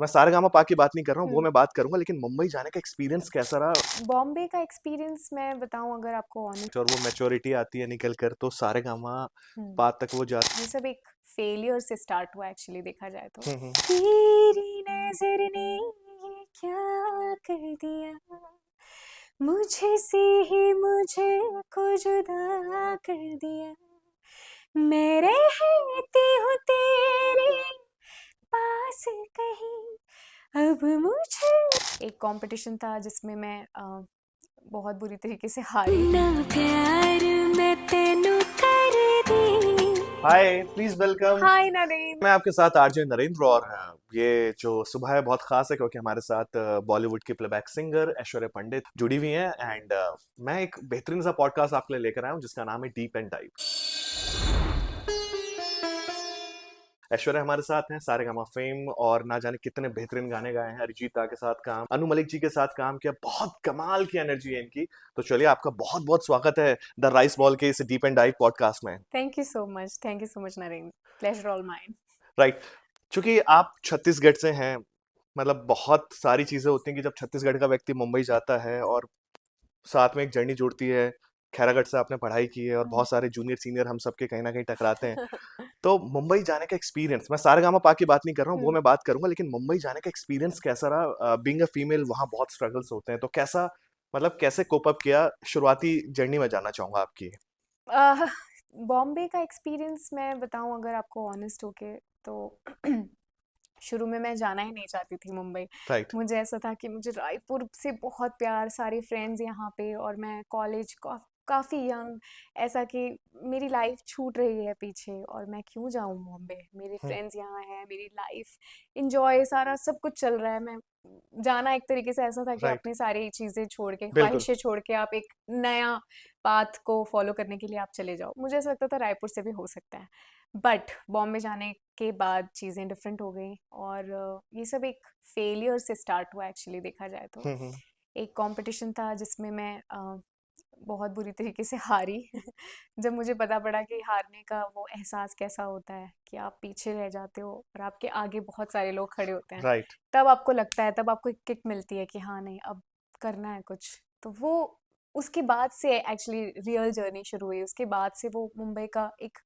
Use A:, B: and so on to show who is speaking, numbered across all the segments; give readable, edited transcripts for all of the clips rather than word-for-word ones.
A: मैं सारेगामापा की बात नहीं कर रहा हूँ, वो
B: हुँ।
A: मैं बात करूँगा, लेकिन मुंबई जाने का एक्सपीरियंस कैसा रहा?
B: बॉम्बे का एक्सपीरियंस मैं बताऊँ अगर आपको ऑनेस्ट।
A: और वो मैच्योरिटी आती है निकल कर, तो
B: हुँ।
A: सारेगामापा तक वो जाती।
B: ये सब एक फेलियर से स्टार्ट हुआ एक्चुअली देखा जाए तो।
A: हम्म।
B: तेरी नज़र ने ये क्या कर दिया, मुझे से ही मुझे को जुदा कर दिया, मैं रहती हूँ तेरे पास कहीं, अब मुझे एक कंपटीशन था जिसमें मैं बहुत बुरी तरीके से हारी। ना प्यार मैं तेनू कर दी।
A: हाय, प्लीज वेलकम।
B: हाय नरेन।
A: मैं आपके साथ आरजे नरेंद्र, और ये जो सुबह है बहुत खास है क्योंकि हमारे साथ बॉलीवुड की प्लेबैक सिंगर ऐश्वर्या पंडित जुड़ी हुई हैं। एंड मैं एक बेहतरीन सा पॉडकास्ट आपके लिए लेकर आया हूँ जिसका नाम है डीप एंड डाइव। ऐश्वर्या हमारे साथ हैं, सारेगामा फेम, और ना जाने कितने बेहतरीन गाने गाए हैं। अरिजीत दा के साथ काम, अनु मलिक जी के साथ काम किया, बहुत कमाल की एनर्जी है इनकी। तो चलिए, आपका बहुत बहुत स्वागत है द राइस बॉल के इस डीप एंड डाइव पॉडकास्ट में।
B: Thank you so much Naren, pleasure all mine.
A: Right. चूंकि आप छत्तीसगढ़ से हैं, मतलब बहुत सारी चीजें होती हैं कि जब छत्तीसगढ़ का व्यक्ति मुंबई जाता है, और साथ में एक जर्नी जुड़ती है। खैरागढ़ से आपने पढ़ाई की है, और बहुत सारे जूनियर सीनियर हम सबके कहीं ना कहीं टकराते हैं। तो मुंबई जाने का एक्सपीरियंस, मैं सारेगामापा की बात नहीं कर रहा हूँ, वो मैं बात करूंगा, लेकिन मुंबई जाने का एक्सपीरियंस कैसा रहा? बीइंग अ फीमेल वहाँ बहुत स्ट्रगल्स होते हैं, तो कैसा, मतलब कैसे कोप अप किया? शुरुआती जर्नी में जानना चाहूंगा आपकी।
B: बॉम्बे का एक्सपीरियंस मैं बताऊं अगर आपको ऑनेस्ट होके तो शुरू में मैं जाना ही नहीं चाहती थी मुंबई।
A: राइट।
B: मुझे ऐसा था कि मुझे रायपुर से बहुत प्यार, सारे फ्रेंड्स यहाँ पे, और मैं कॉलेज काफ़ी यंग, ऐसा कि मेरी लाइफ छूट रही है पीछे और मैं क्यों जाऊँ बॉम्बे, मेरे फ्रेंड्स यहाँ हैं, मेरी लाइफ इंजॉय सारा सब कुछ चल रहा है। मैं जाना एक तरीके से ऐसा था कि
A: राइट।
B: अपनी सारी चीज़ें छोड़ के,
A: बिल्कुल।
B: ख्वाहिशें छोड़ के आप एक नया पाथ को फॉलो करने के लिए आप चले जाओ। मुझे ऐसा लगता था रायपुर से भी हो सकता है, बट बॉम्बे जाने के बाद चीज़ें डिफरेंट हो गई, और ये सब एक फेलियर से स्टार्ट हुआ एक्चुअली देखा जाए तो।
A: हम्म।
B: एक कंपटीशन था जिसमें मैं बहुत बुरी तरीके से हारी। जब मुझे पता पड़ा कि हारने का वो एहसास कैसा होता है कि आप पीछे रह जाते हो और आपके आगे बहुत सारे लोग खड़े होते हैं,
A: राइट।
B: तब आपको लगता है, तब आपको एक किक मिलती है कि हाँ नहीं अब करना है कुछ। तो वो उसके बाद से एक्चुअली रियल जर्नी शुरू हुई। उसके बाद से वो मुंबई का एक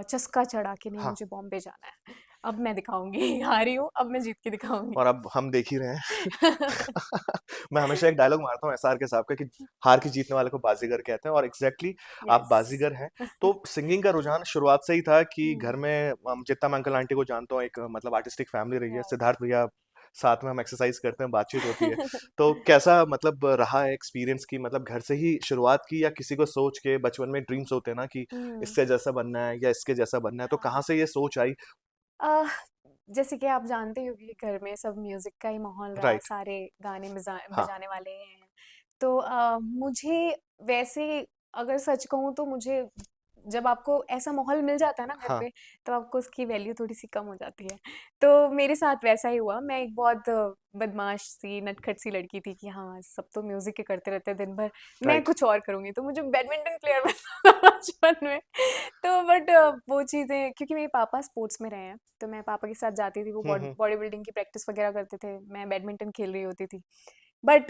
B: चस्का चढ़ा कि नहीं
A: हाँ।
B: मुझे बॉम्बे जाना है, अब मैं दिखाऊंगी। हारी हूँ, अब मैं जीत के दिखाऊंगी।
A: और अब हम देख ही रहे हैं। मैं हमेशा एक डायलॉग मारता हूँ एसआर के साहब का कि हार के जीतने वाले को बाजीगर कहते हैं, और एग्जैक्टली आप
B: यस।
A: बाजीगर हैं। तो सिंगिंग का रुझान शुरुआत से ही था कि घर में जितना मैं अंकल आंटी को जानता हूँ, एक मतलब आर्टिस्टिक फैमिली रही है। सिद्धार्थ भैया साथ में हम एक्सरसाइज करते हैं, बातचीत होती है। तो कैसा मतलब रहा है एक्सपीरियंस की, मतलब घर से ही शुरुआत की, या किसी को सोच के? बचपन में ड्रीम्स होते हैं ना कि इससे जैसा बनना है या इसके जैसा बनना है, तो कहाँ से ये सोच आई?
B: आह, जैसे कि आप जानते हो कि घर में सब म्यूजिक का ही माहौल रहा है,
A: राइट।
B: सारे गाने
A: हाँ।
B: बजाने वाले हैं। तो मुझे वैसे, अगर सच कहूँ तो मुझे, जब आपको ऐसा माहौल मिल जाता है ना घर
A: हाँ।
B: पे, तो आपको उसकी वैल्यू थोड़ी सी कम हो जाती है। तो मेरे साथ वैसा ही हुआ। मैं एक बहुत बदमाश सी, नटखट सी लड़की थी कि हाँ सब तो म्यूजिक के करते रहते हैं दिन भर, मैं
A: राइट।
B: कुछ और करूंगी। तो मुझे बैडमिंटन प्लेयर बनना था बचपन में। तो बट वो चीज़ें, क्योंकि मेरे पापा स्पोर्ट्स में रहे हैं, तो मैं पापा के साथ जाती थी, वो
A: हम्म।
B: बॉडी बिल्डिंग की प्रैक्टिस वगैरह करते थे, मैं बैडमिंटन खेल रही होती थी। बट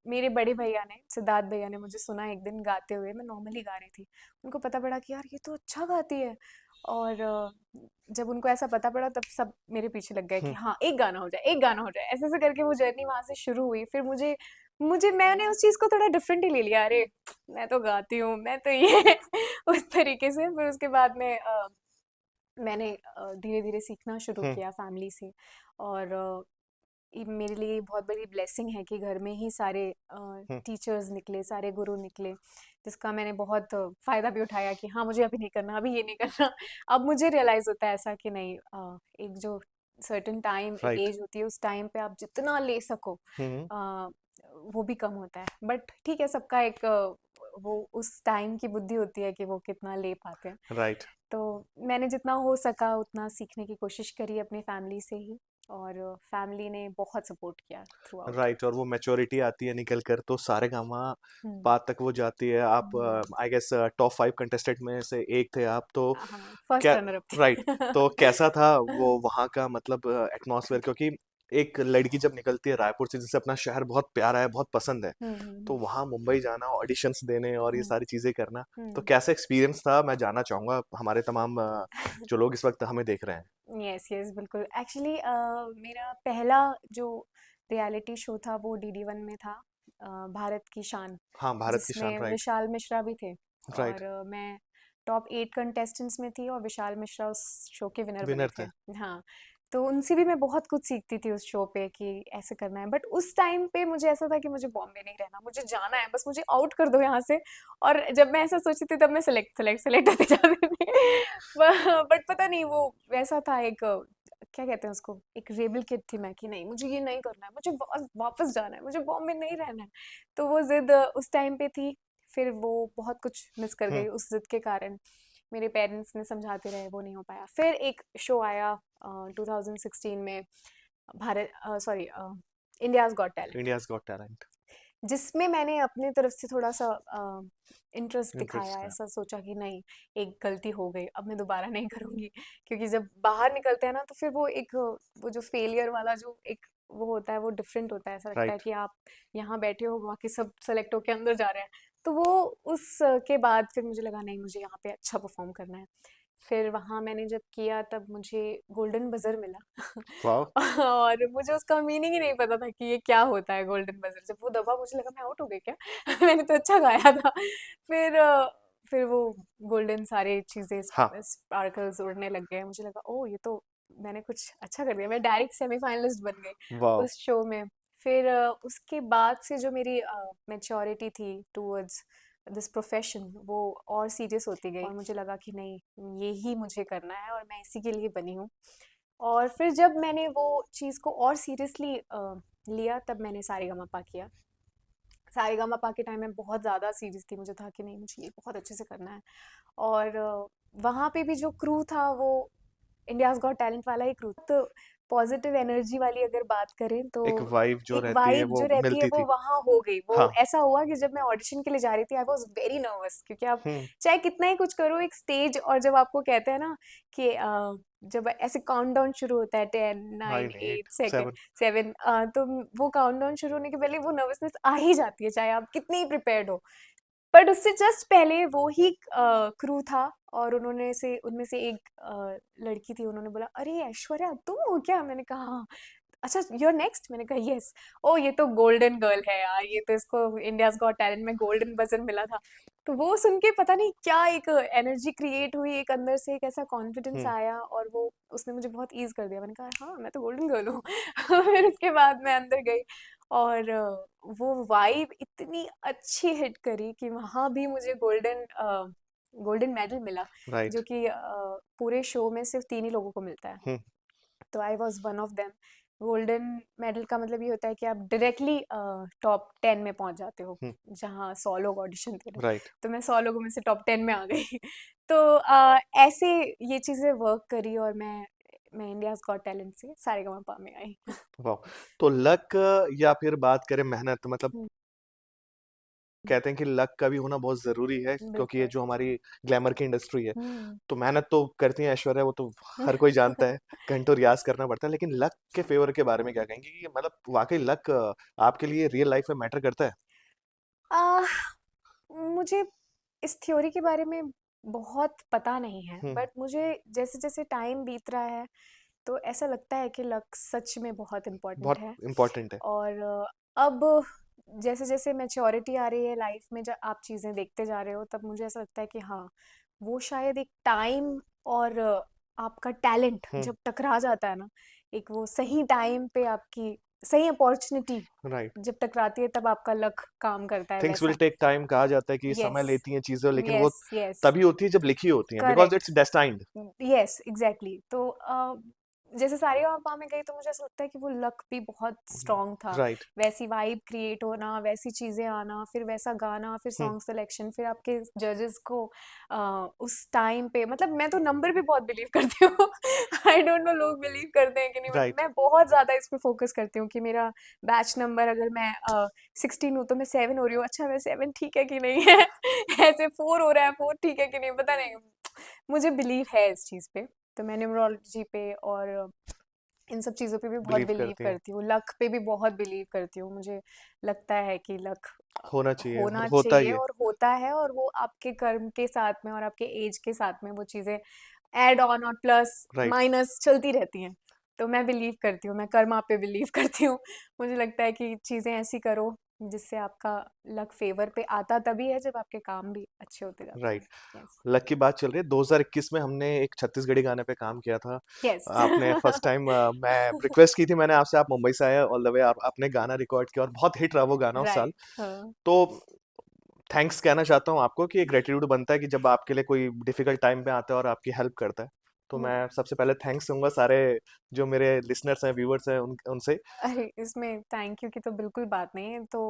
B: मेरे बड़े भैया ने, सिद्धार्थ भैया ने, मुझे सुना एक दिन गाते हुए, मैं नॉर्मली गा रही थी। उनको पता पड़ा कि यार ये तो अच्छा गाती है, और जब उनको ऐसा पता पड़ा तब सब मेरे पीछे लग गए कि हाँ एक गाना हो जाए, एक गाना हो जाए। ऐसे ऐसे करके वो जर्नी वहां से शुरू हुई। फिर मुझे मुझे मैंने उस चीज को थोड़ा डिफरेंट ही ले लिया, अरे मैं तो गाती हूँ, मैं तो ये उस तरीके से। फिर उसके बाद में मैंने धीरे धीरे सीखना शुरू
A: हम्म।
B: किया फैमिली से, और ये मेरे लिए बहुत बड़ी ब्लेसिंग है कि घर में ही सारे
A: हम्म।
B: टीचर्स निकले, सारे गुरु निकले, जिसका मैंने बहुत फायदा भी उठाया कि हाँ मुझे अभी नहीं करना, अभी ये नहीं करना। अब मुझे रियलाइज होता है ऐसा कि नहीं, एक जो सर्टेन टाइम, एक
A: राइट।
B: एज होती है, उस टाइम पे आप जितना ले सको
A: हम्म।
B: अ, वो भी कम होता है। बट ठीक है, सबका एक वो उस टाइम की बुद्धि होती है कि वो कितना ले पाते हैं।
A: राइट।
B: तो मैंने जितना हो सका उतना सीखने की कोशिश करी अपनी फैमिली से ही, और फैमिली ने बहुत सपोर्ट किया थ्रू आउट।
A: राइट। और वो मैच्योरिटी आती है निकल कर, तो सारेगामा
B: हम्म।
A: पा तक वो जाती है। आप
B: हम्म।
A: आई गेस टॉप 5 कंटेस्टेंट में से एक थे आप, तो
B: हाँ, फर्स्ट
A: क्या?
B: Runner up
A: right.
B: थी।
A: तो कैसा था वो वहाँ का, मतलब एटमॉस्फेयर? क्योंकि एक लड़की जब निकलती है रायपुर से, जिसे अपना शहर बहुत प्यारा है, बहुत पसंद है, तो
B: हम्म
A: वहां मुंबई जाना, ऑडिशंस देने और ये
B: हम्म
A: सारी चीजें करना, तो
B: हम्म
A: कैसा एक्सपीरियंस था, मैं जानना चाहूंगा हमारे तमाम जो लोग इस वक्त हमें देख रहे हैं।
B: यस यस बिल्कुल एक्चुअली मेरा पहला जो रियलिटी शो था वो DD1 में था, भारत की शान,
A: हाँ, भारत की शान,
B: जिसमें
A: राइट।
B: विशाल मिश्रा भी थे।
A: राइट।
B: और मैं टॉप 8 कंटेस्टेंट्स में थी और विशाल मिश्रा उस शो के विनर बने
A: विनर
B: थे।
A: थे।
B: हाँ, तो उनसे भी मैं बहुत कुछ सीखती थी उस शो पे कि ऐसे करना है, बट उस टाइम पे मुझे ऐसा था कि मुझे बॉम्बे नहीं रहना, मुझे जाना है, बस मुझे आउट कर दो यहाँ से। और जब मैं ऐसा सोचती थी तब मैं सेलेक्ट सेलेक्ट सेलेक्ट होती जाती थी। बट पता नहीं वो वैसा था, एक क्या कहते हैं उसको, एक रेबल किड थी मैं कि नहीं मुझे ये नहीं करना है, मुझे वापस जाना है, मुझे बॉम्बे नहीं रहना है। तो वो जिद उस टाइम पे थी। फिर वो बहुत कुछ मिस कर
A: हम्म।
B: गई उस जिद के कारण। मेरे पेरेंट्स ने समझाते रहे, वो नहीं हो पाया। फिर एक शो आया 2016 में, Bharat sorry India's got talent,
A: India's got talent.
B: जिसमें मैंने अपनी तरफ से थोड़ा सा इंटरेस्ट दिखाया,
A: इंटरेस्ट है।
B: ऐसा सोचा कि नहीं, एक गलती हो गई, अब मैं दोबारा नहीं करूंगी। क्योंकि जब बाहर निकलते हैं ना तो फिर वो एक वो जो फेलियर वाला जो एक वो होता है वो डिफरेंट होता है। ऐसा लगता है
A: राइट।
B: कि आप यहाँ बैठे हो, बाकी सब सेलेक्ट होके अंदर जा रहे हैं। तो वो उस के बाद फिर मुझे लगा नहीं, मुझे यहाँ पे अच्छा परफॉर्म करना है। फिर वहाँ मैंने जब किया तब मुझे गोल्डन बजर मिला।
A: वाह।
B: और मुझे उसका मीनिंग ही नहीं पता था कि ये क्या होता है गोल्डन बजर। जब वो दबा मुझे लगा मैं आउट हो गई क्या। मैंने तो अच्छा गाया था। फिर फिर वो गोल्डन सारे चीजें
A: हाँ।
B: स्पार्कल्स उड़ने लग गए, मुझे लगा ओ ये तो मैंने कुछ अच्छा कर दिया, मैं डायरेक्ट सेमीफाइनलिस्ट बन गई
A: वाह।
B: उस शो में। फिर उसके बाद से जो मेरी मैच्योरिटी थी टूवर्ड्स दिस प्रोफेशन वो और सीरियस होती गई, और मुझे लगा कि नहीं, ये ही मुझे करना है और मैं इसी के लिए बनी हूँ। और फिर जब मैंने वो चीज़ को और सीरियसली लिया तब मैंने सारेगामापा किया। सारेगामापा के टाइम में बहुत ज़्यादा सीरियस थी, मुझे था कि नहीं मुझे ये बहुत अच्छे से करना है। और वहाँ पे भी जो क्रू था वो इंडियाज गॉट टैलेंट वाला ही क्रू, तो पॉजिटिव एनर्जी वाली अगर बात करें तो
A: एक वाइब जो
B: एक
A: रहती है
B: वाइब
A: वो
B: जो रहती है
A: मिलती
B: वो
A: थी।
B: वहाँ हो गई। वो
A: हाँ।
B: ऐसा हुआ कि जब मैं ऑडिशन के लिए जा रही थी आई वॉज वेरी नर्वस, क्योंकि आप
A: हम्म।
B: चाहे कितना ही कुछ करो एक स्टेज, और जब आपको कहते हैं ना कि जब ऐसे काउंटडाउन शुरू होता है 10 9
A: नाइन
B: 8
A: एट
B: सेकेंड
A: सेवन
B: 7, तो वो काउंटडाउन शुरू होने के पहले वो नर्वसनेस आ ही जाती है, चाहे आप कितने ही प्रिपेयर्ड हो। बट उससे जस्ट पहले वो ही क्रू था, और उनमें से एक लड़की थी, उन्होंने बोला अरे ऐश्वर्या तुम हो क्या, मैंने कहा हाँ। अच्छा यूर नेक्स्ट, मैंने कहा यस। ओ ये तो गोल्डन गर्ल है यार, ये तो इसको इंडियाज गॉट टैलेंट में गोल्डन बजर मिला था। तो वो सुन के पता नहीं क्या एक एनर्जी क्रिएट हुई, एक अंदर से एक ऐसा कॉन्फिडेंस
A: हम्म।
B: आया, और वो उसने मुझे बहुत ईज कर दिया। मैंने कहा हाँ मैं तो गोल्डन गर्ल हूँ। फिर उसके बाद मैं अंदर गई, और वो वाइब इतनी अच्छी हिट करी कि वहाँ भी मुझे गोल्डन मेडल मिला, जो
A: राइट।
B: कि पूरे शो में सिर्फ 3 ही लोगों को मिलता है।
A: हम्म।
B: तो I was one of them. Golden medal का मतलब ये होता है कि आप डायरेक्टली टॉप 10 में पहुंच जाते हो,
A: हम्म।
B: जहाँ 100 लोग ऑडिशन दे रहे हैं।
A: राइट।
B: तो मैं 100 लोगों में से टॉप 10 में आ गई। तो ऐसे ये चीज़ें वर्क करी, और मैं इंडियाज गॉट टैलेंट से सारेगामापा में आई।
A: वाह। तो लक या फिर बात करें मेहनत, मतलब
B: हम्म,
A: कहते हैं कि लक का भी होना बहुत जरूरी है, क्योंकि ये
B: बिल्कुल।
A: जो हमारी ग्लैमर की इंडस्ट्री है,
B: हम्म
A: तो मेहनत तो करती है ऐश्वर्या, वो तो हर कोई जानता है, घंटों रियाज करना पड़ता है, लेकिन लक के फेवर के बारे में क्या कहेंगे कि मतलब वाकई लक आपके लिए रियल लाइफ में मैटर करता है?
B: आह, मुझे इस थ्योरी के बारे में बहुत पता नहीं है,
A: हम्म।
B: बट मुझे जैसे जैसे टाइम बीत रहा है तो ऐसा लगता है कि लक सच में बहुत इम्पोर्टेंट
A: बहुत
B: है।
A: इम्पोर्टेंट है।
B: और अब जैसे जैसे मैच्योरिटी आ रही है लाइफ में, जब आप चीज़ें देखते जा रहे हो तब मुझे ऐसा लगता है कि हाँ, वो शायद एक टाइम और आपका टैलेंट
A: हम्म।
B: जब टकरा जाता है ना, एक वो सही टाइम पे आपकी सही अपॉर्चुनिटी
A: राइट।
B: जब टकराती है तब आपका लक काम करता है
A: थिंग्स विल
B: वैसा।
A: टेक टाइम, कहा जाता है कि
B: यस
A: समय लेती हैं चीजें, लेकिन वो
B: यस यस
A: तभी होती है जब लिखी होती हैं, because
B: correct.
A: It's destined.
B: Yes exactly. तो जैसे सारेगामापा में गई तो मुझे ऐसा लगता है कि वो लक भी बहुत स्ट्रांग था।
A: राइट।
B: वैसी वाइब क्रिएट होना, वैसी चीजें आना, फिर वैसा गाना, फिर
A: हम्म।
B: सॉन्ग सिलेक्शन, फिर आपके जजेस को उस टाइम पे, मतलब मैं तो नंबर भी बहुत बिलीव करती हूँ। आई डोंट नो लोग बिलीव करते हैं कि नहीं, बट
A: राइट।
B: मैं बहुत ज्यादा इस पे फोकस करती हूँ कि मेरा बैच नंबर, अगर मैं 16 हूँ तो मैं 7 हो रही हूँ, अच्छा मैं 7 ठीक है कि नहीं है। ऐसे 4 हो रहा है, 4 ठीक है कि नहीं, पता नहीं, मुझे बिलीव है इस चीज़ पे। तो मैं न्यूमरोलॉजी पे और इन सब चीज़ों पे भी बहुत
A: बिलीव
B: बिलीव
A: करती हैं,
B: करती हूँ, लक पे भी बहुत बिलीव करती हूँ। मुझे लगता है कि लक
A: होना चाहिए और
B: होना
A: होता ही
B: चाहिए
A: है।
B: और होता है, और वो आपके कर्म के साथ में और आपके एज के साथ में वो चीज़ें ऐड ऑन और प्लस
A: राइट,
B: माइनस चलती रहती हैं। तो मैं बिलीव करती हूँ, मैं कर्मा पे बिलीव करती हूँ। मुझे लगता है कि चीज़ें ऐसी करो जिससे आपका लक फेवर पे आता तभी है जब आपके काम भी अच्छे होते जाते
A: राइट।
B: हैं। यस।
A: लक की बात चल रही है, 2021 में हमने एक छत्तीसगढ़ी गाने पे काम किया था।
B: यस।
A: आपने फर्स्ट टाइम मैं रिक्वेस्ट की थी मैंने आपसे, आप मुंबई से आए ऑल द वे, आप आपने गाना रिकॉर्ड किया और बहुत हिट रहा वो गाना उस साल।
B: राइट। हाँ।
A: तो थैंक्स कहना चाहता हूँ आपको कि एक ग्रेटिट्यूड बनता है कि जब आपके लिए कोई डिफिकल्ट टाइम पे आता है और आपकी हेल्प करता है, तो
B: हुँ।
A: मैं सबसे पहले थैंक्स दूंगा सारे जो मेरे लिसनर्स हैं, व्यूअर्स हैं, उनसे।
B: अरे इसमें थैंक यू की तो बिल्कुल बात नहीं है। तो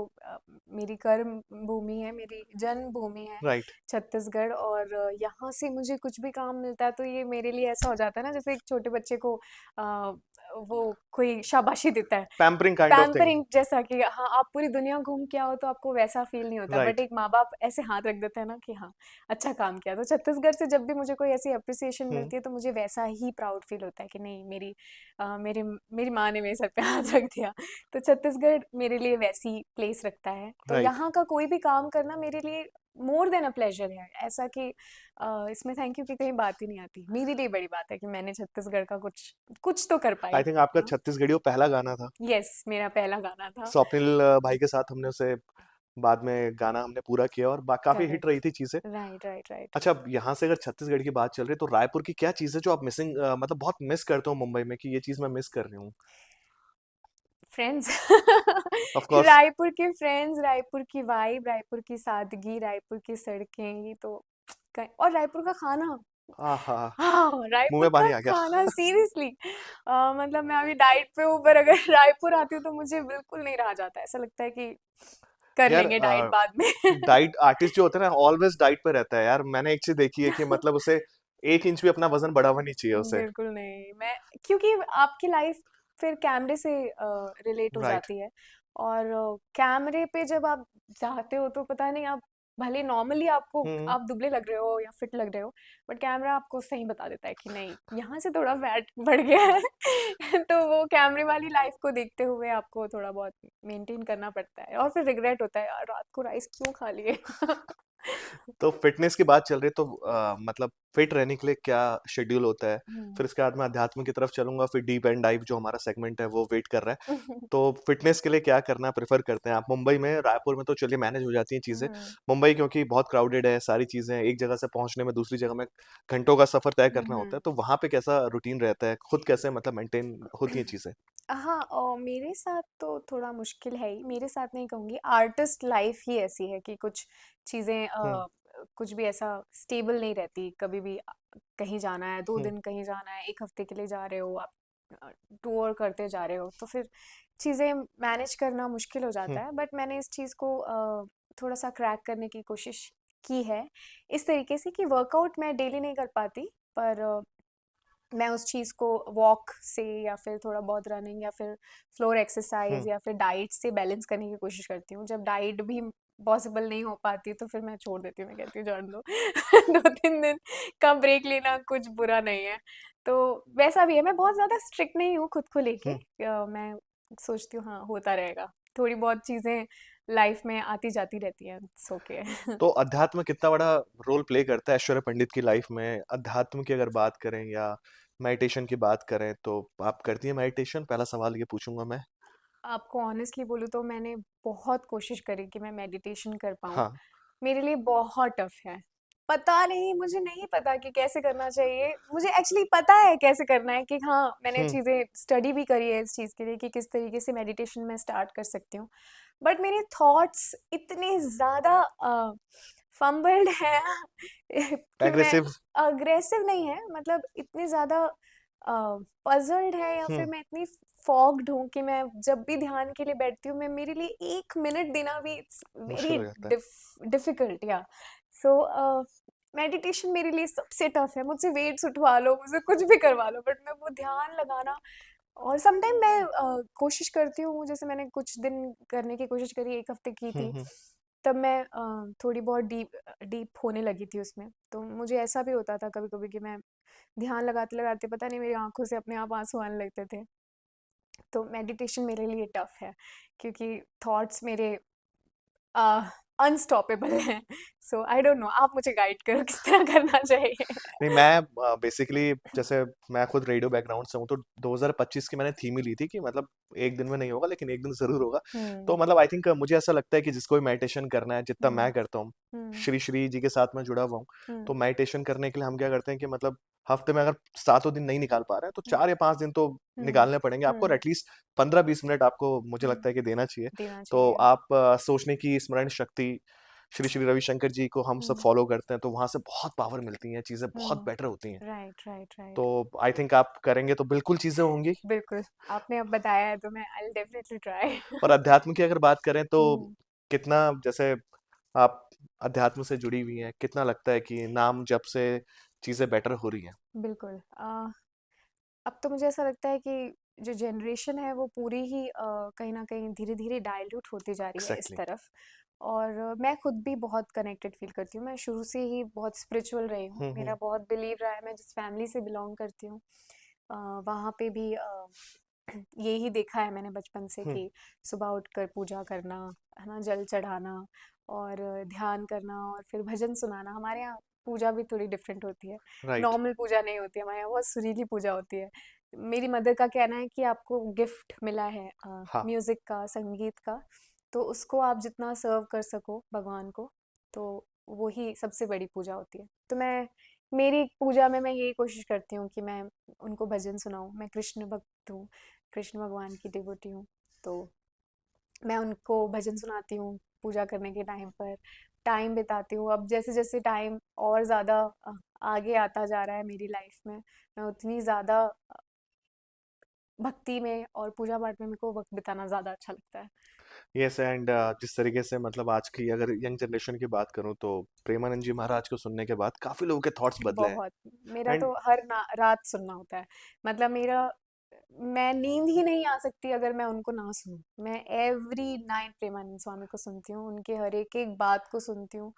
B: मेरी कर्म भूमि है, मेरी जन्मभूमि है
A: राइट।
B: छत्तीसगढ़, और यहाँ से मुझे कुछ भी काम मिलता है तो ये मेरे लिए ऐसा हो जाता है ना, जैसे एक छोटे बच्चे को वो कोई शाबाशी देता है,
A: pampering kind of thing.
B: Pampering जैसा कि हाँ आप पूरी दुनिया घूम के आओ तो आपको वैसा फील नहीं होता, बट
A: राइट।
B: एक माँ बाप ऐसे हाथ रख देते हैं ना कि हाँ अच्छा काम किया। तो छत्तीसगढ़ से जब भी मुझे कोई ऐसी अप्रिसिएशन
A: हम्म।
B: मिलती है तो मुझे वैसा ही प्राउड फील होता है कि नहीं, मेरी मेरी माँ ने मेरे सर पे हाथ रख दिया। तो छत्तीसगढ़ मेरे लिए वैसी प्लेस रखता है, तो
A: राइट।
B: यहाँ का कोई भी काम करना मेरे लिए मोर देन अ प्लेजर है। ऐसा कि इसमें थैंक यू की कहीं बात ही नहीं आती। मेरे लिए बड़ी बात है कि मैंने छत्तीसगढ़ का कुछ कुछ तो कर
A: आई
B: पाई।
A: थिंक आपका छत्तीसगढ़ी वो पहला गाना था।
B: यस, मेरा पहला गाना था।
A: स्वप्निल भाई के साथ हमने उसे बाद में गाना हमने पूरा किया और काफी हिट
B: करेक्ट।
A: रही थी चीजें।
B: Right, right, right.
A: अच्छा, अब यहाँ से अगर छत्तीसगढ़ की बात चल रही है तो रायपुर की क्या चीज़ है जो आप मिसिंग, मतलब बहुत मिस करते हो मुंबई में, कि ये चीज़ मैं मिस कर रही हूँ?
B: फ्रेंड्स।
A: Of course.
B: रायपुर के फ्रेंड्स, रायपुर की वाइब, रायपुर की सादगी, रायपुर की सड़कें, ये तो और रायपुर का खाना।
A: आहा,
B: हाँ,
A: मुंह
B: रायपुर
A: में
B: का
A: पानी आ गया।
B: खाना सीरियसली, मतलब मैं अभी डाइट पे हूँ, पर अगर रायपुर आती हूँ तो मुझे बिल्कुल नहीं रहा जाता। ऐसा लगता है कि कर
A: यार
B: लेंगे डाइट बाद में।
A: डाइट आर्टिस्ट जो होता है ना ऑलवेज डाइट पे रहता है यार, मैंने एक चीज देखी है कि मतलब उसे 1 इंच भी अपना वजन बढ़ावा नहीं चाहिए उसे।
B: बिल्कुल नहीं, मैं क्योंकि आपकी लाइफ फिर कैमरे से रिलेट हो
A: राइट।
B: जाती है, और कैमरे पे जब आप जाते हो तो पता नहीं, आप भले नॉर्मली आपको
A: हम्म।
B: आप दुबले लग रहे हो या फिट लग रहे हो, बट कैमरा आपको सही बता देता है कि नहीं, यहाँ से थोड़ा फैट बढ़ गया है। तो वो कैमरे वाली लाइफ को देखते हुए आपको थोड़ा बहुत मेंटेन करना पड़ता है, और फिर रिग्रेट होता है यार रात को राइस क्यों खा लिए।
A: तो फिटनेस की बात चल रही है तो मतलब फिट रहने के लिए क्या शेड्यूल होता है?
B: हम्म।
A: फिर उसके बाद मैं अध्यात्म की तरफ चलूंगा, फिर डीप एंड डाइव जो हमारा सेगमेंट है वो वेट कर रहा है। तो फिटनेस के लिए क्या करना प्रेफर करते हैं आप मुंबई में? रायपुर में तो चलिए मैनेज हो जाती हैं चीज़ें,
B: हम्म।
A: मुंबई क्योंकि बहुत क्राउडेड है, सारी चीज़ें एक जगह से पहुंचने में दूसरी जगह में घंटों का सफर तय करना होता
B: हम्म।
A: है, तो वहां पे कैसा रूटीन रहता है, खुद कैसे मतलब मेंटेन होती हैं चीज़ें?
B: हाँ, मेरे साथ तो थोड़ा मुश्किल है ही। मेरे साथ नहीं कहूँगी, आर्टिस्ट लाइफ ही ऐसी है कि कुछ चीज़ें
A: हम्म।
B: कुछ भी ऐसा स्टेबल नहीं रहती। कभी भी कहीं जाना है, 2
A: हम्म।
B: दिन कहीं जाना है, 1 हफ्ते के लिए जा रहे हो आप, टूर करते जा रहे हो, तो फिर चीज़ें मैनेज करना मुश्किल हो
A: हम्म।
B: जाता है। बट मैंने इस चीज़ को थोड़ा-सा क्रैक करने की कोशिश की है, इस तरीके से कि वर्कआउट मैं डेली नहीं कर पाती, पर मैं उस चीज़ को वॉक से या फिर थोड़ा बहुत रनिंग या फिर फ्लोर एक्सरसाइज
A: हम्म।
B: या फिर डाइट से बैलेंस करने की कोशिश करती हूँ। जब डाइट भी पॉसिबल नहीं हो पाती तो फिर मैं छोड़ देती हूँ, मैं कहती हूँ जान दो। 2-3 दिन का ब्रेक लेना कुछ बुरा नहीं है। तो वैसा भी है, मैं बहुत ज़्यादा स्ट्रिक्ट नहीं हूँ खुद को लेके।
A: हम्म।
B: मैं सोचती हूँ हाँ होता रहेगा, थोड़ी बहुत चीज़ें लाइफ में आती जाती रहती हैं, इट्स ओके।
A: तो अध्यात्म कितना बड़ा रोल प्ले करता है ऐश्वर्या पंडित की लाइफ में? अध्यात्म की अगर बात करें या मेडिटेशन की बात करें, तो आप करती हैं मेडिटेशन? पहला सवाल ये पूछूंगा मैं।
B: आपको ऑनेस्टली बोलूँ तो मैंने बहुत कोशिश करी कि मैं मेडिटेशन कर पाऊँ।
A: हाँ।
B: मेरे लिए बहुत टफ है। पता नहीं, मुझे नहीं पता कि कैसे करना चाहिए। मुझे एक्चुअली पता है कैसे करना है, कि हाँ, मैंने
A: हम्म।
B: चीज़ें स्टडी भी करी है इस चीज़ के लिए कि किस तरीके से मेडिटेशन मैं स्टार्ट कर सकती हूँ। बट मेरे थॉट्स इतने ज़्यादा फंबल्ड हैं कि मैं
A: एग्रेसिव।
B: अग्रेसिव नहीं है, मतलब इतने ज़्यादा पज़ल्ड है, या फिर
A: हम्म।
B: मैं इतनी फॉग्ड हूँ कि मैं जब भी ध्यान के लिए बैठती हूँ, मैं मेरे लिए 1 मिनट देना भी इट्स
A: मुश्किल
B: वेरी
A: हो जाता है।
B: डिफिकल्ट, या सो मेडिटेशन मेरे लिए सबसे टफ है। मुझसे वेट्स उठवा लो, मुझसे कुछ भी करवा लो, बट मैं वो ध्यान लगाना, और समटाइम मैं कोशिश करती हूँ, जैसे मैंने कुछ दिन करने की कोशिश करी, 1 हफ्ते की थी,
A: हम्म।
B: तब मैं थोड़ी बहुत डीप डीप होने लगी थी उसमें। तो मुझे ऐसा भी होता था कभी-कभी कि मैं ध्यान लगाते-लगाते पता नहीं मेरी आँखों से अपने आप आँसू आने लगते थे। तो मेडिटेशन मेरे लिए टफ है क्योंकि थॉट्स मेरे अनस्टॉपेबल हैं। सो आई डोंट नो, आप मुझे गाइड करो किस तरह करना चाहिए।
A: नहीं, मैं बेसिकली जैसे मैं खुद रेडियो बैकग्राउंड से हूँ, तो 2025 की मैंने थीम ही ली थी कि मतलब एक दिन में नहीं होगा लेकिन एक दिन जरूर होगा। तो
B: हम्म।
A: मतलब आई थिंक मुझे ऐसा लगता है कि जिसको भी मेडिटेशन करना है, जितना मैं
B: हम्म।
A: करता हूँ,
B: हम्म।
A: श्री श्री जी के साथ मैं जुड़ा हुआ हूँ, तो
B: हम्म।
A: मेडिटेशन करने के लिए हम क्या करते हैं कि मतलब हफ्ते में अगर 7 दिन नहीं निकाल पा रहे हैं तो
B: हम्म।
A: 4 या 5 दिन तो
B: हम्म।
A: निकालने पड़ेंगे आपको, और
B: हम्म।
A: एटलीस्ट 15-20 मिनट आपको मुझे
B: हम्म,
A: लगता है कि देना चाहिए।
B: देना
A: तो
B: चाहिए।
A: आप सोचने की स्मरण शक्ति, श्री श्री रविशंकर जी को हम सब
B: हम्म।
A: फॉलो करते हैं, तो वहां से बहुत पावर मिलती हैं, चीजें बहुत बेटर
B: हम्म।
A: होती हैं।
B: राइट, राइट,
A: तो
B: राइट।
A: आई थिंक आप करेंगे तो बिल्कुल चीजें होंगी।
B: बिल्कुल, आपने अब बताया है तो मैं आई विल डेफिनेटली ट्राई।
A: और अध्यात्म की अगर बात करें तो
B: हम्म।
A: कितना, जैसे आप अध्यात्म से जुड़ी हुई हैं, कितना लगता है कि नाम जब से चीजें बेटर हो रही हैं?
B: बिल्कुल। अब तो मुझे ऐसा लगता है कि जो जनरेशन है वो पूरी ही कहीं ना कहीं धीरे धीरे डाइल्यूट होती जा रही है इस
A: एग्जैक्टली।
B: तरफ। और मैं खुद भी बहुत कनेक्टेड फील करती हूँ। मैं शुरू से ही बहुत स्पिरिचुअल रही हूँ, मेरा
A: हम्म।
B: बहुत बिलीव रहा है। मैं जिस फैमिली से बिलोंग करती हूँ वहाँ पे भी यही देखा है मैंने बचपन से
A: हम्म।
B: कि सुबह उठकर पूजा करना, है ना, जल चढ़ाना और ध्यान करना और फिर भजन सुनाना। हमारे यहाँ पूजा भी थोड़ी डिफरेंट होती है,
A: राइट।
B: नॉर्मल पूजा नहीं होती है हमारे यहाँ, बहुत सुरीली पूजा होती है। मेरी मदर का कहना है कि आपको गिफ्ट मिला है
A: हाँ।
B: म्यूजिक का, संगीत का, तो उसको आप जितना सर्व कर सको भगवान को, तो वही सबसे बड़ी पूजा होती है। तो मैं, मेरी पूजा में मैं यही कोशिश करती हूँ कि मैं उनको भजन सुनाऊँ। मैं कृष्ण भक्त हूँ, कृष्ण भगवान की डिवोटी हूँ। तो मैं उनको भजन सुनाती हूँ पूजा करने के टाइम पर, टाइम बिताती हूँ। अब जैसे जैसे टाइम और ज़्यादा आगे आता जा रहा है मेरी लाइफ में, मैं उतनी ज़्यादा भक्ति में और पूजा पाठ में मेरे को वक्त बिताना ज़्यादा अच्छा लगता है।
A: यस, एंड जिस तरीके से मतलब आज की अगर यंग जनरेशन की बात करूं तो प्रेमानंद जी महाराज को सुनने के बाद काफी लोगों के थॉट्स बदले हैं।
B: बहुत, मेरा
A: एंड
B: तो हर रात सुनना होता है। मतलब मेरा, मैं नींद ही नहीं आ सकती अगर मैं उनको ना सुनूं। मैं एवरी नाइट प्रेमानंद स्वामी को सुनती हूँ, उनके हर एक एक बात को सुनती हूँ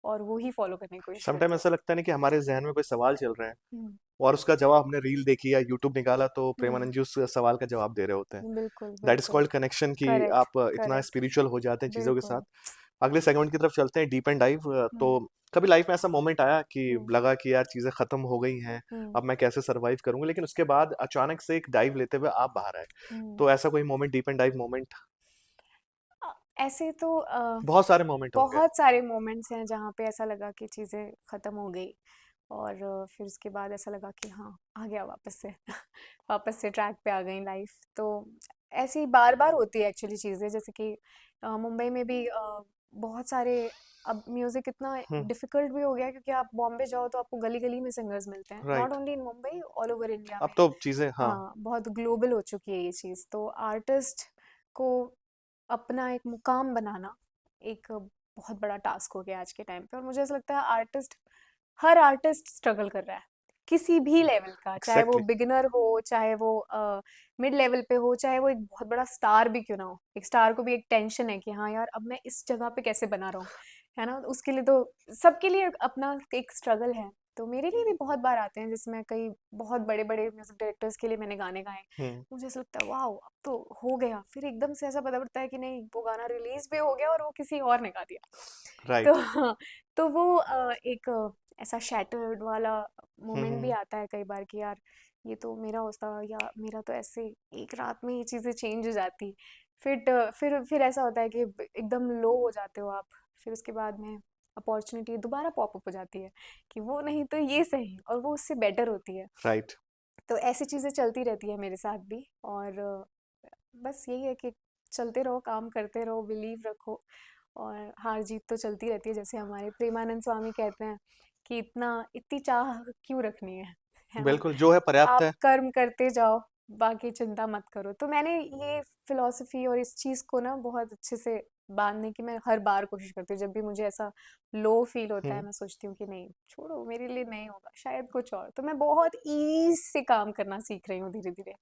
B: और वो ही फॉलो करने की कोशिश
A: समटाइम
B: करती हूँ।
A: ऐसा लगता है ना कि हमारे जहन में कोई सवाल चल रहा है
B: हम्म।
A: और उसका जवाब हमने रील देखी या यूट्यूब निकाला, तो
B: हम्म।
A: प्रेमानंद जी उस सवाल का जवाब दे रहे होते हैं।
B: बिल्कुल,
A: दैट इज
B: बिल्कुल।
A: कॉल्ड कनेक्शन, कि
B: करेक्ट,
A: आप इतना
B: करेक्ट।
A: स्पिरिचुअल हो जाते हैं चीज़ों के साथ।
B: बिल्कुल।
A: अगले सेगमेंट की तरफ चलते हैं, डीप एंड डाइव। तो
B: हम्म।
A: कभी लाइफ में ऐसा मोमेंट आया कि
B: हम्म।
A: लगा कि यार चीज़ें खत्म हो गई हैं,
B: हम्म।
A: अब मैं कैसे सरवाइव करूंगा, लेकिन उसके बाद अचानक से एक डाइव लेते हुए आप बाहर आए?
B: हम्म।
A: तो ऐसा कोई moment, deep and dive moment?
B: ऐसे तो
A: बहुत सारे मोमेंट होंगे।
B: बहुत सारे मोमेंट्स हैं जहाँ पे ऐसा लगा कि चीज़ें ख़त्म हो गई और फिर उसके बाद ऐसा लगा कि हाँ, आ गया वापस से। वापस से ट्रैक पे आ गई लाइफ। तो ऐसी बार बार होती है एक्चुअली चीज़ें, जैसे कि मुंबई में भी बहुत सारे, अब म्यूज़िक इतना
A: हम्म।
B: डिफ़िकल्ट भी हो गया है क्योंकि आप बॉम्बे जाओ तो आपको गली गली में सिंगर्स मिलते हैं, not
A: right.
B: Only in Mumbai, all over India
A: अब
B: में।
A: तो चीज़ें, हाँ।
B: हाँ, बहुत ग्लोबल हो चुकी है ये चीज़। तो आर्टिस्ट को अपना एक मुकाम बनाना एक बहुत बड़ा टास्क हो गया आज के टाइम पे। और मुझे ऐसा लगता है आर्टिस्ट, हर आर्टिस्ट स्ट्रगल कर रहा है किसी भी लेवल का, चाहे वो
A: एग्जैक्टली।
B: बिगिनर हो, चाहे वो मिड लेवल पे हो, चाहे वो एक बहुत बड़ा स्टार भी क्यों ना हो। एक स्टार को भी एक टेंशन है कि हाँ यार, अब मैं इस जगह पे कैसे बना रहा हूँ, है ना। उसके लिए तो सबके लिए अपना एक स्ट्रगल है। तो मेरे लिए भी बहुत बार आते हैं जिसमें कई बहुत बड़े बड़े म्यूजिक डायरेक्टर्स के लिए मैंने गाने गाए।
A: हम्म।
B: मुझे ऐसा लगता है वाह, अब तो हो गया, फिर एकदम से ऐसा पता पड़ता है कि नहीं, वो गाना रिलीज भी हो गया और वो किसी और ने गा दिया। तो
A: राइट।
B: हाँ, तो वो एक ऐसा शैटर्ड वाला मोमेंट भी
A: हम्म।
B: आता है कई बार कि यार, ये तो मेरा होता, या मेरा तो ऐसे एक रात में ये चीज़ें चेंज हो जाती। फिर ऐसा होता है कि एकदम लो हो जाते हो आप। फिर उसके बाद में अपॉर्चुनिटी दोबारा पॉपअप हो जाती है कि वो नहीं तो ये सही, और वो उससे बेटर होती है।
A: राइट।
B: तो ऐसी चीज़ें चलती रहती है मेरे साथ भी। और बस यही है कि चलते रहो, काम करते रहो, बिलीव रखो, और हार जीत तो चलती रहती है। जैसे हमारे प्रेमानंद स्वामी कहते हैं कि इतनी चाह क्यों रखनी है ना।
A: बिल्कुल, जो है पर्याप्त
B: आप
A: है।
B: कर्म करते जाओ, बाकी चिंता मत करो। तो मैंने ये फिलॉसफी और इस चीज़ को ना बहुत अच्छे से बांधने की मैं हर बार कोशिश करती हूँ। जब भी मुझे ऐसा लो फील होता है,
A: हम्म।
B: मैं सोचती हूँ कि नहीं, छोड़ो, मेरे लिए नहीं होगा, शायद कुछ और। तो मैं बहुत ईज से काम करना सीख रही हूँ धीरे धीरे,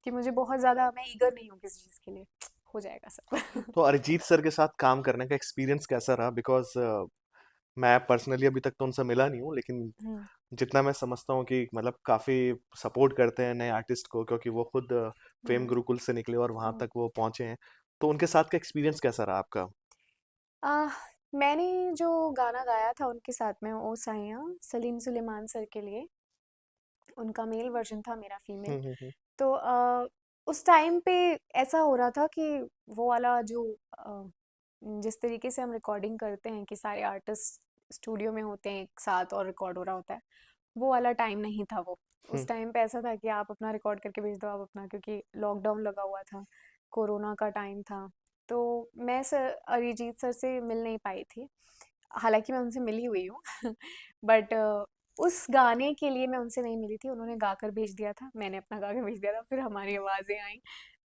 B: कि मुझे बहुत ज़्यादा, मैं ईगर नहीं हूँ किसी चीज़ के लिए, हो जाएगा सब।
A: तो अरिजीत सर के साथ काम करने का एक्सपीरियंस कैसा रहा? बिकॉज मैं पर्सनली अभी तक तो उनसे मिला नहीं हूँ, लेकिन
B: हम्म।
A: जितना मैं समझता हूँ कि मतलब काफी सपोर्ट करते हैं नए आर्टिस्ट को, क्योंकि वो खुद फेम
B: हम्म।
A: गुरुकुल से निकले और वहां
B: हम्म।
A: तक वो पहुंचे हैं। तो उनके साथ का एक्सपीरियंस कैसा रहा आपका?
B: आह, मैंने जो गाना गाया था उनके साथ में, ओ साइया, सलीम सुलेमान सर के लिए, उनका मेल वर्जन था, मेरा फीमेल।
A: हम्म।
B: तो उस टाइम पे ऐसा हो रहा था कि वो वाला जो जिस तरीके से हम रिकॉर्डिंग करते हैं कि सारे आर्टिस्ट स्टूडियो में होते हैं एक साथ और रिकॉर्ड हो रहा होता है, वो वाला टाइम नहीं था वो।
A: हम्म।
B: उस टाइम पे ऐसा था कि आप अपना रिकॉर्ड करके भेज दो, आप अपना, क्योंकि लॉकडाउन लगा हुआ था, कोरोना का टाइम था। तो मैं सर अरिजीत सर से मिल नहीं पाई थी, हालांकि मैं उनसे मिली हुई हूँ बट उस गाने के लिए मैं उनसे नहीं मिली थी, उन्होंने गाकर भेज दिया था, मैंने अपना गा के भेज दिया था, फिर हमारी आवाज़ें आई।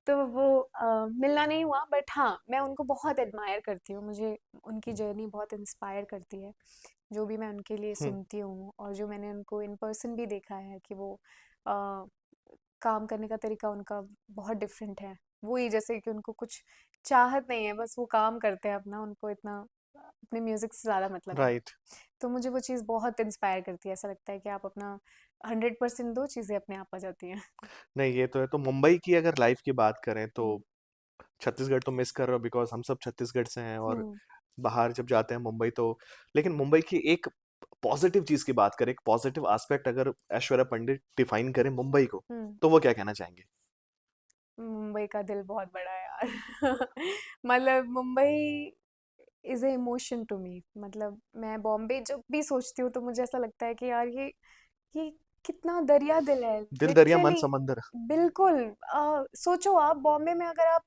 B: तो वो मिलना नहीं हुआ, बट हाँ, मैं उनको बहुत एडमायर करती हूँ, मुझे उनकी जर्नी बहुत इंस्पायर करती है। जो भी मैं उनके लिए
A: हम्म।
B: सुनती हूँ और जो मैंने उनको इन पर्सन भी देखा है कि वो अ, काम करने का तरीका उनका बहुत डिफरेंट है। वही जैसे कि उनको कुछ चाहत नहीं है, बस वो काम करते हैं अपना, उनको इतना अपने म्यूजिक से ज़्यादा मतलब है।
A: राइट।
B: तो मुझे वो चीज़ बहुत इंस्पायर करती है, ऐसा लगता है कि आप अपना 100% दो, चीज़ें अपने आप आ जाती हैं।
A: नहीं, ये तो है। तो मुंबई की अगर लाइफ की बात करें तो
B: हम्म।
A: छत्तीसगढ़ तो मिस कर रहे हो, बिकॉज हम सब छत्तीसगढ़ से हैं, और
B: हम्म।
A: बाहर जब जाते हैं मुंबई तो, लेकिन मुंबई की एक पॉजिटिव चीज की बात करें, एक पॉजिटिव एस्पेक्ट अगर ऐश्वर्या पंडित डिफाइन करें मुंबई को,
B: हम्म।
A: तो वो क्या कहना चाहेंगे?
B: मुंबई का दिल बहुत बड़ा है यार मतलब Mumbai is a emotion to me. मतलब मैं बॉम्बे जब भी सोचती हूँ तो मुझे ऐसा लगता है कि यार ये कितना दरिया दिल है,
A: दिल दरिया मन
B: लिटरली।
A: समंदर।
B: बिल्कुल। सोचो आप बॉम्बे में अगर आप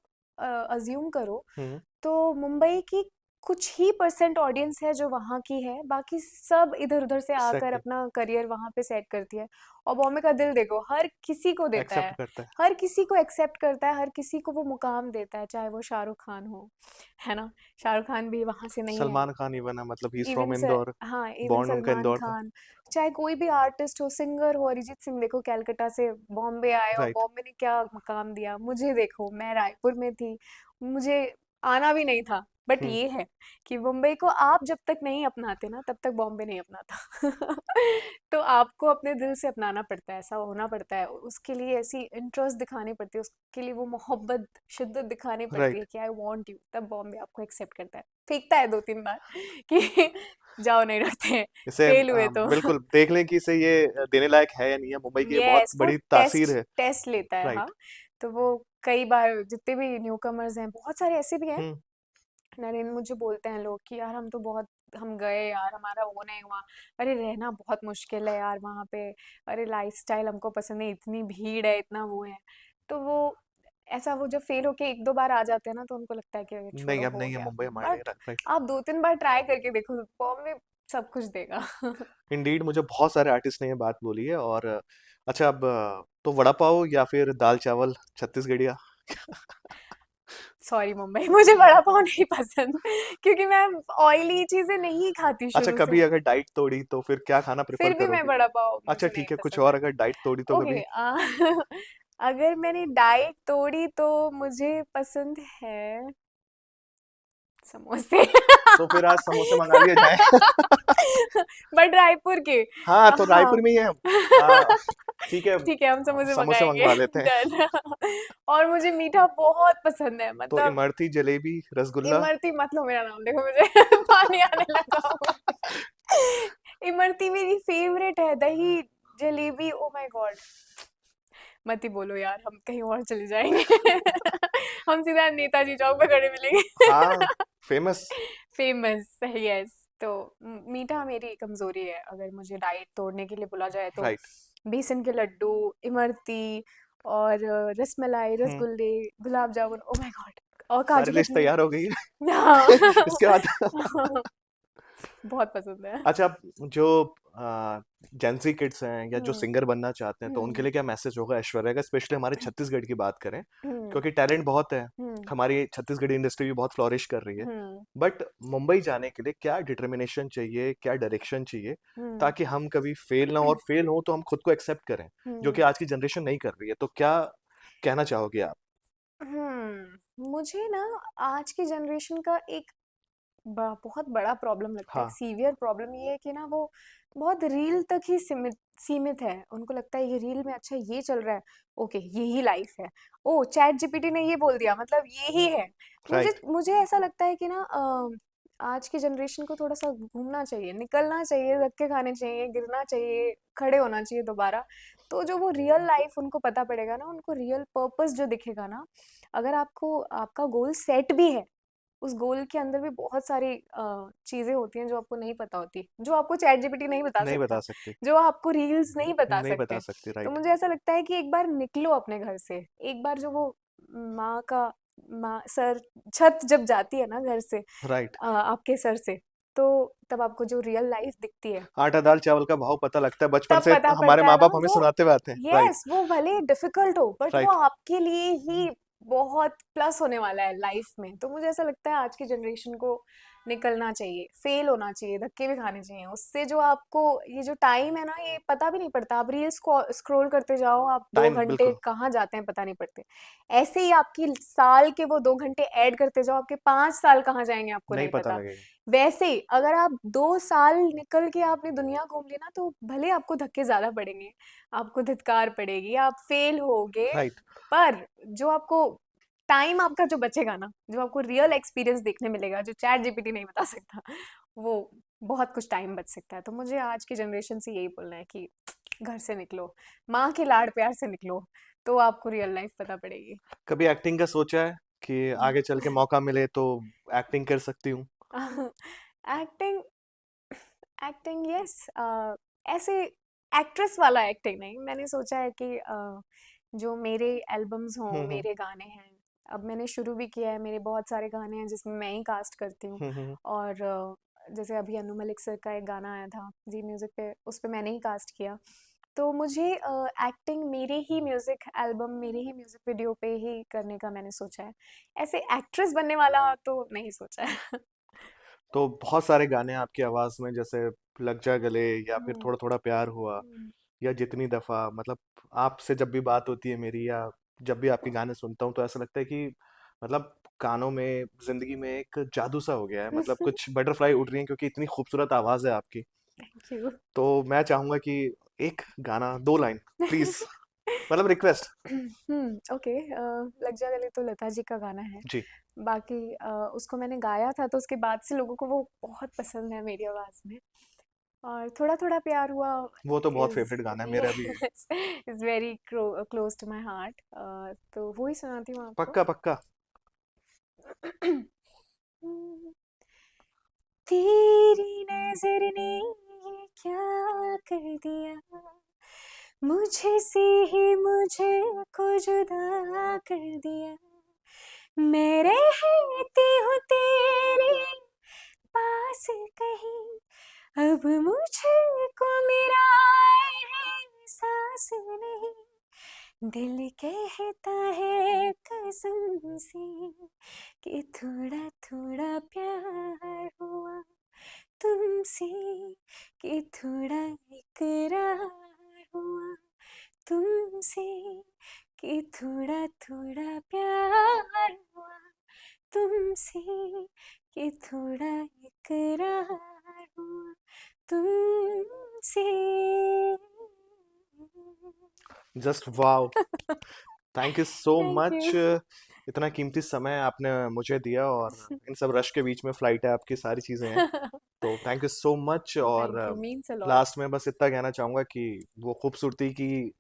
B: अज्यूम करो
A: हम्म।
B: तो मुंबई की कुछ ही परसेंट ऑडियंस है जो वहाँ की है, बाकी सब इधर उधर से आकर
A: एग्जैक्टली।
B: अपना करियर वहाँ पे सेट करती है। और बॉम्बे का दिल देखो, हर किसी को देता
A: एक्सेप्ट
B: है,
A: करता है।
B: हर किसी को एक्सेप्ट करता है, हर किसी को वो मुकाम देता है, चाहे वो शाहरुख खान हो, है ना। शाहरुख खान भी वहाँ से नहीं है।
A: सलमान खान इवन है, मतलब he is
B: even
A: from
B: sir,
A: Indore.
B: हाँ, इवन
A: बॉर्न उनका
B: सलमान
A: इंदौर था।
B: खान, चाहे कोई भी आर्टिस्ट हो, सिंगर हो, अरिजीत सिंह देखो कैलकाटा से बॉम्बे आए और
A: राइट।
B: बॉम्बे ने क्या मकाम दिया मुझे। देखो मैं रायपुर में थी, मुझे आना भी नहीं था, बट
A: हम्म।
B: ये है कि मुंबई को आप जब तक नहीं अपनाते ना, तब तक बॉम्बे नहीं अपनाता तो आपको अपने दिल से अपनाना पड़ता है, ऐसा होना पड़ता है, उसके लिए ऐसी इंटरेस्ट दिखानी पड़ती है, उसके लिए वो मोहब्बत, शिद्दत दिखानी पड़ती है
A: राइट।
B: कि आई वांट यू, तब बॉम्बे आपको एक्सेप्ट करता है। फेंकता है 2-3 बार कि जाओ, नहीं रखते हैं,
A: इसे
B: फेल हुए तो
A: बिल्कुल देख लें कि इसे ये देने लायक है या नहीं है, मुंबई की ये बहुत
B: यस, वो
A: बड़ी तासीर
B: टेस्ट
A: है।
B: टेस्ट लेता है, हाँ।
A: राइट।
B: तो वो कई बार जितने भी न्यू कमर्स हैं, बहुत सारे ऐसे भी हैं,
A: हम्म।
B: नरेंद्र, मुझे बोलते हैं लोग कि यार हम तो बहुत, हम गए यार, हमारा वो नहीं हुआ, अरे रहना बहुत मुश्किल है यार वहाँ पे, अरे लाइफस्टाइल हमको पसंद नहीं, इतनी भीड़ है, इतना वो है। तो वो ऐसा, वो जब फेल होके 1-2 बार आ जाते हैं ना, तो उनको लगता है कि अरे
A: नहीं,
B: छोड़ो,
A: अब
B: हो
A: नहीं है,
B: गया।
A: मुंबई हमारे नहीं
B: बट
A: रहा। राइट।
B: आप 2-3 बार ट्राई करके देखो, बॉम्बे सब कुछ देगा
A: इंडीड, मुझे बहुत सारे आर्टिस्ट ने ये बात बोली है। और अच्छा, अब तो वड़ा पाव या फिर दाल चावल छत्तीसगढ़िया?
B: सॉरी मुंबई, मुझे वड़ा पाव नहीं पसंद क्योंकि मैं ऑयली चीजें नहीं खाती
A: अच्छा,
B: शुरू से।
A: कभी अगर डाइट तोड़ी तो फिर क्या खाना प्रेफर
B: फिर भी मैं
A: करोगे?
B: वड़ा पाव,
A: अच्छा
B: मुझे नहीं
A: ठीक है, कुछ
B: पसंद
A: और
B: है।
A: अगर डाइट तोड़ी तो
B: ओके,
A: कभी?
B: अगर मैंने डाइट तोड़ी तो मुझे पसंद है समोसे
A: तो फिर आज समोसे मंगा लिए जाए।
B: बट रायपुर के।
A: हाँ, तो
B: हाँ
A: रायपुर में ही है। ठीक है,
B: ठीक है, हम समोसे
A: समोसे
B: मंगाएंगे
A: मंगवा लेते हैं।
B: डन और मुझे मीठा बहुत पसंद है,
A: तो
B: मतलब
A: इमरती, जलेबी, रसगुल्ला।
B: इमरती मत लो मेरा नाम, देखो मुझे पानी आने लगा मुंह में। इमरती मेरी फेवरेट है, दही जलेबी, ओ माय गॉड। मत ही बोलो यार, हम कहीं और चले जाएंगे हम सीधा नेताजी चौक पे खड़े मिलेंगे
A: हाँ, फेमस।
B: Famous, yes. तो मीठा मेरी कमजोरी है, अगर मुझे डाइट तोड़ने के लिए बोला जाए तो
A: राइट।
B: बेसन के लड्डू, इमरती, और रसमलाई,
A: हम्म।
B: रसगुल्ले, gulab jamun, oh my God, और
A: सारी
B: काजू
A: लिस्ट
B: कतली।
A: तैयार हो गई है।
B: हाँ
A: इसके बाद
B: बहुत पसंद है।
A: अच्छा, अब जो जेंजी किड्स हैं या जो
B: हम्म।
A: सिंगर बनना चाहते हैं, तो उनके
B: हम्म।
A: लिए क्या मैसेज होगा ऐश्वर्या का, स्पेशली हमारे छत्तीसगढ़ की बात करें,
B: हम्म।
A: क्योंकि टैलेंट बहुत है,
B: हम्म।
A: हमारी छत्तीसगढ़ी इंडस्ट्री भी बहुत फ्लोरिश कर रही है।
B: हम्म।
A: बट मुंबई जाने के लिए क्या डिटर्मिनेशन चाहिए, क्या डायरेक्शन चाहिए,
B: हम्म।
A: ताकि हम कभी फेल ना हो, और फेल हो तो हम खुद को एक्सेप्ट करें, जो कि
B: हम्म।
A: आज की जनरेशन नहीं कर रही है। तो क्या कहना चाहोगे आप?
B: मुझे ना आज की जनरेशन का एक बहुत बड़ा प्रॉब्लम लगता है,
A: हाँ,
B: सीवियर प्रॉब्लम ये है कि ना वो बहुत रील तक ही सीमित सीमित है। उनको लगता है ये रील में अच्छा ये चल रहा है, ओके यही लाइफ है। ओ चैट जीपीटी ने ये बोल दिया मतलब ये ही है। मुझे
A: राइट,
B: मुझे ऐसा लगता है कि ना आज की जनरेशन को थोड़ा सा घूमना चाहिए, निकलना चाहिए, धक्के खाने चाहिए, गिरना चाहिए, खड़े होना चाहिए दोबारा। तो जो वो रियल लाइफ उनको पता पड़ेगा ना, उनको रियल पर्पस जो दिखेगा ना, अगर आपको आपका गोल सेट भी है, उस गोल के अंदर भी बहुत सारी चीजें होती हैं जो आपको नहीं पता होती, जो आपको चैट जीपीटी नहीं बता
A: नहीं बता
B: सकता,
A: सकती,
B: जो आपको रील्स नहीं बता
A: नहीं बता
B: सकते।
A: सकती,
B: तो
A: राइट,
B: मुझे ऐसा लगता है कि एक बार निकलो अपने घर से, एक बार जो वो माँ का माँ सर छत जब जाती है ना घर से,
A: राइट।
B: आपके सर से, तो तब आपको जो रियल लाइफ दिखती है,
A: आटा दाल चावल का भाव पता लगता है, बचपन
B: तब
A: से
B: पता
A: हमारे
B: पड़ता है
A: माँ
B: ना
A: बाप हमें
B: वो।
A: सुनाते हुए आते हैं, राइट,
B: यस वो भले डिफिकल्ट हो बट वो
A: राइट।
B: आपके लिए ही बहुत प्लस होने वाला है लाइफ में। तो मुझे ऐसा लगता है आज की जनरेशन को निकलना चाहिए, फेल होना चाहिए, धक्के भी खाने चाहिए, उससे जो आपको ये जो टाइम है ना ये पता भी नहीं पड़ता। आप रील्स स्क्रॉल करते जाओ, आप दो
A: टाइम
B: घंटे
A: बिल्कुल
B: कहाँ जाते हैं पता नहीं पड़ते। ऐसे ही आपकी साल के वो 2 घंटे ऐड करते जाओ, आपके 5 साल कहाँ जाएंगे आपको
A: नहीं
B: नहीं
A: पता
B: पता।
A: लगेगा,
B: वैसे ही अगर आप 2 साल निकल के आपने दुनिया घूम ली ना, तो भले आपको धक्के ज्यादा पड़ेंगे, आपको धिक्कार पड़ेगी, आप फेल होगे,
A: राइट।
B: पर जो आपको टाइम आपका जो बचेगा ना, जो आपको रियल एक्सपीरियंस देखने मिलेगा, जो चैट जीपीटी नहीं बता सकता, वो बहुत कुछ टाइम बच सकता है। तो मुझे आज की जनरेशन से यही बोलना है कि घर से निकलो, माँ के लाड प्यार से निकलो, तो आपको रियल लाइफ पता पड़ेगी।
A: कभी एक्टिंग का सोचा है कि आगे चल के मौका मिले तो एक्टिंग कर सकती हूँ?
B: एक्टिंग एक्टिंग यस, ऐसे एक्ट्रेस वाला एक्टिंग नहीं। मैंने सोचा है कि जो मेरे एल्बम्स हों,
A: हम्म,
B: मेरे गाने हैं, अब मैंने शुरू भी किया है, मेरे बहुत सारे गाने हैं जिसमें मैं ही कास्ट करती हूँ।
A: हम्म।
B: और जैसे अभी अनु मलिक सर का एक गाना आया था जी म्यूजिक पे, उस पे मैंने ही कास्ट किया। तो मुझे एक्टिंग मेरे ही म्यूजिक एल्बम, मेरे ही म्यूजिक वीडियो पे ही करने का मैंने सोचा है। ऐसे एक्ट्रेस बनने वाला तो नहीं सोचा है।
A: तो बहुत सारे गाने आपकी आवाज में, जैसे लग जा गले, या फिर
B: हम्म,
A: थोड़ा थोड़ा प्यार हुआ,
B: हम्म,
A: या जितनी दफा, मतलब आपसे जब भी बात होती है मेरी, या जब भी आपके गाने सुनता हूँ, तो ऐसा लगता है कि मतलब कानों में, जिंदगी में एक जादू सा हो गया है, मतलब कुछ बटरफ्लाई उड़ रही हैं क्योंकि इतनी खूबसूरत आवाज है आपकी।
B: Thank you.
A: तो मैं चाहूंगा कि एक गाना, 2 लाइन प्लीज, मतलब रिक्वेस्ट।
B: ओके। लग जा गले तो लता जी का गाना है।
A: जी।
B: बाकी उसको मैंने गाया था तो उसके बाद से लोगों को वो बहुत पसंद है मेरी आवाज़ में। और थोड़ा थोड़ा प्यार हुआ
A: वो तो बहुत
B: इज
A: फेवरेट गाना है मेरा भी।
B: Yes is very close to my heart. तो वो ही सुनाती हूँ आपको।
A: पक्का पक्का।
B: तेरी नजर ने ये क्या कर दिया, मुझे से ही मुझे को जुदा कर दिया। मैं रहती हूँ तेरे पास कहीं, अब मुझे को मेरा एहसास नहीं। दिल कहता है कसम से कि थोड़ा थोड़ा प्यार हुआ तुमसे, कि थोड़ा इकरार हुआ तुमसे, कि थोड़ा थोड़ा प्यार हुआ तुमसे, कि थोड़ा इकरार हुआ तुमसे।
A: Just wow, thank you so
B: thank
A: much.
B: You.
A: इतना कीमती समय आपने मुझे दिया, और इन सब रश के बीच में फ्लाइट है आपकी, सारी चीज़ें हैं, तो थैंक यू सो मच। और
B: thank you, means a lot.
A: Last में बस इतना कहना चाहूँगा कि वो खूबसूरती की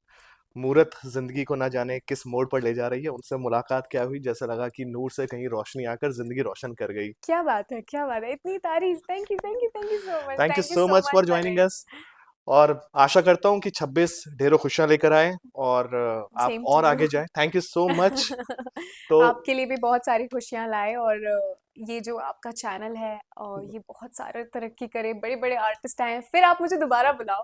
A: मूरत ज़िंदगी को ना जाने किस मोड़ पर ले जा रही है, उनसे मुलाकात क्या हुई, जैसा लगा कि नूर से कहीं रोशनी आकर ज़िंदगी रोशन कर गई।
B: क्या बात है, क्या बात है, इतनी तारीफ, thank you thank you thank you so much,
A: thank you
B: thank you
A: so
B: so
A: much
B: much
A: for joining
B: Naren.
A: Us, और आशा करता हूँ कि 26 ढेरों खुशियां लेकर आए, और आप
B: सेम टू
A: और
B: यू।
A: आगे जाएं। Thank you so much. तो
B: आपके लिए भी बहुत सारी खुशियां लाए, और ये जो आपका चैनल है और ये बहुत सारा तरक्की करे, बड़े बड़े आर्टिस्ट आए, फिर आप मुझे दोबारा बुलाओ।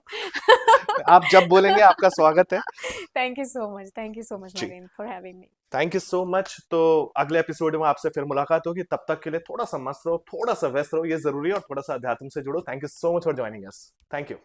A: आप जब बोलेंगे आपका स्वागत है।
B: Thank you so much
A: ji,
B: Naren for having me.
A: Thank you so much. तो अगले एपिसोड में आपसे फिर मुलाकात होगी, तब तक के लिए थोड़ा सा मस्त रहो, थोड़ा सा व्यस्त रहो, ये जरूरी है, और थोड़ा सा अध्यात्म से जुड़ो। Thank you so much for joining us. Thank you.